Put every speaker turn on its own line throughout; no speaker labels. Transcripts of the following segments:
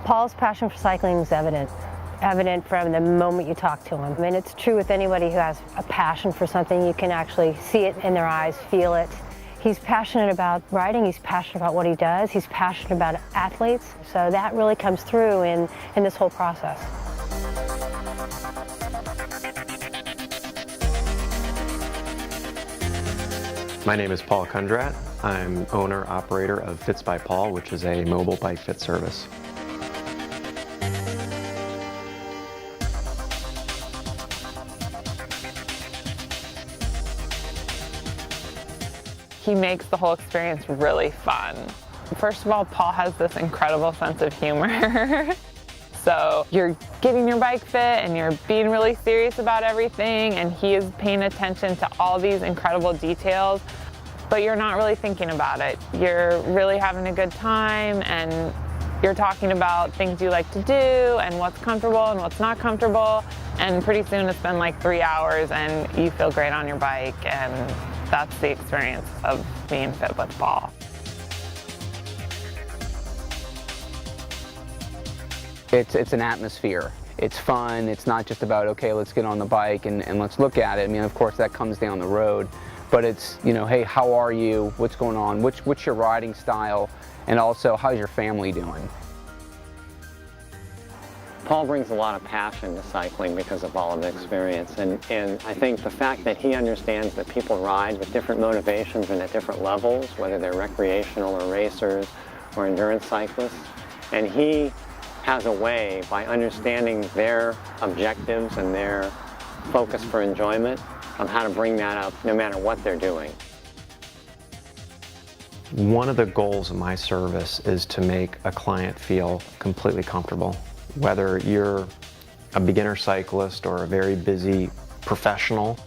Paul's passion for cycling is evident from the moment you talk to him. I mean, it's true with anybody who has a passion for something. You can actually see it in their eyes, feel it. He's passionate about riding, he's passionate about what he does, he's passionate about athletes, so that really comes through in this whole process.
My name is Paul Kundrat. I'm owner-operator of Fits by Paul, which is a mobile bike fit service.
He makes the whole experience really fun. First of all, Paul has this incredible sense of humor. So you're getting your bike fit and you're being really serious about everything, and he is paying attention to all these incredible details, but you're not really thinking about it. You're really having a good time, and you're talking about things you like to do and what's comfortable and what's not comfortable, and pretty soon it's been like 3 hours and you feel great on your bike, and that's the experience of being fit with Paul.
It's an atmosphere. It's fun. It's not just about, okay, let's get on the bike and let's look at it. I mean, of course, that comes down the road. But it's, you know, hey, how are you? What's going on? What's your riding style? And also, how's your family doing?
Paul brings a lot of passion to cycling because of all of the experience, and I think the fact that he understands that people ride with different motivations and at different levels, whether they're recreational or racers or endurance cyclists, and he has a way, by understanding their objectives and their focus for enjoyment, of how to bring that up no matter what they're doing.
One of the goals of my service is to make a client feel completely comfortable. Whether you're a beginner cyclist or a very busy professional,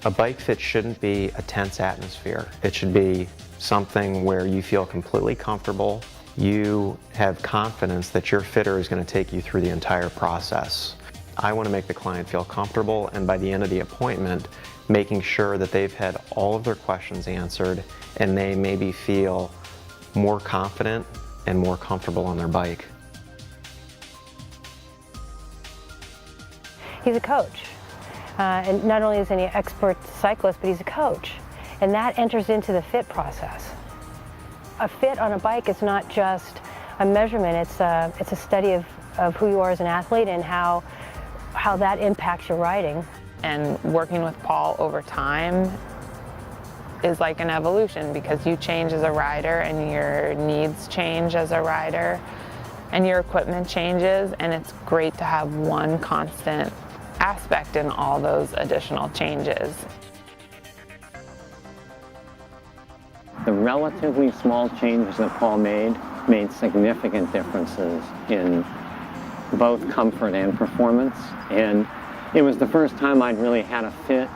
a bike fit shouldn't be a tense atmosphere. It should be something where you feel completely comfortable. You have confidence that your fitter is going to take you through the entire process. I want to make the client feel comfortable, and by the end of the appointment, making sure that they've had all of their questions answered and they maybe feel more confident and more comfortable on their bike.
He's a coach, and not only is he an expert cyclist, but he's a coach, and that enters into the fit process. A fit on a bike is not just a measurement, it's a study of who you are as an athlete and how that impacts your riding.
And working with Paul over time is like an evolution, because you change as a rider and your needs change as a rider and your equipment changes, and it's great to have one constant aspect in all those additional changes.
The relatively small changes that Paul made significant differences in both comfort and performance, and it was the first time I'd really had a fit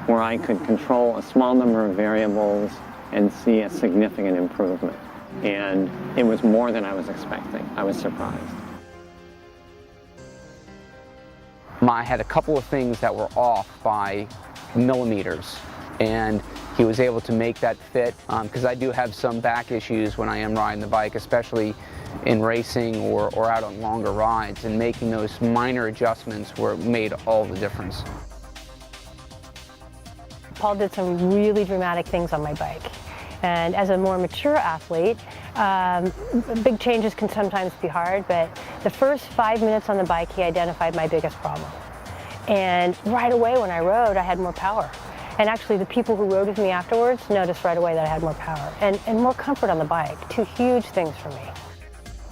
where I could control a small number of variables and see a significant improvement. And it was more than I was expecting. I was surprised.
I had a couple of things that were off by millimeters, and he was able to make that fit, because I do have some back issues when I am riding the bike, especially in racing or out on longer rides, and making those minor adjustments made all the difference.
Paul did some really dramatic things on my bike. And as a more mature athlete, big changes can sometimes be hard, but the first 5 minutes on the bike, he identified my biggest problem. And right away when I rode, I had more power. And actually the people who rode with me afterwards noticed right away that I had more power and more comfort on the bike. Two huge things for me.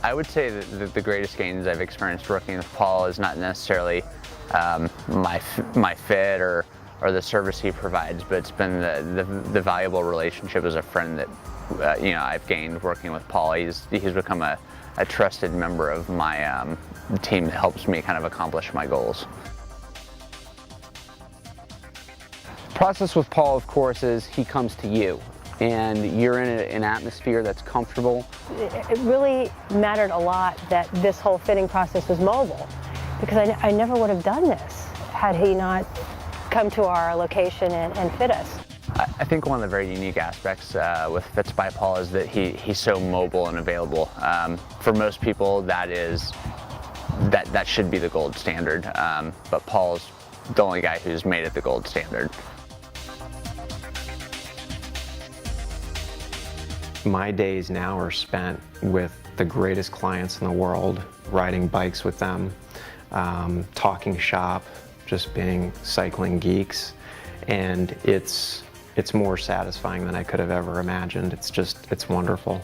I would say that the greatest gains I've experienced working with Paul is not necessarily my fit or the service he provides, but it's been the valuable relationship as a friend that I've gained working with Paul. He's become a trusted member of my team that helps me kind of accomplish my goals.
The process with Paul, of course, is he comes to you, and you're in an atmosphere that's comfortable.
It really mattered a lot that this whole fitting process was mobile, because I never would have done this had he not come to our location and fit us.
I think one of the very unique aspects with Fits by Paul is that he's so mobile and available. For most people, that should be the gold standard, but Paul's the only guy who's made it the gold standard.
My days now are spent with the greatest clients in the world, riding bikes with them, talking shop, just being cycling geeks, and it's more satisfying than I could have ever imagined. It's wonderful.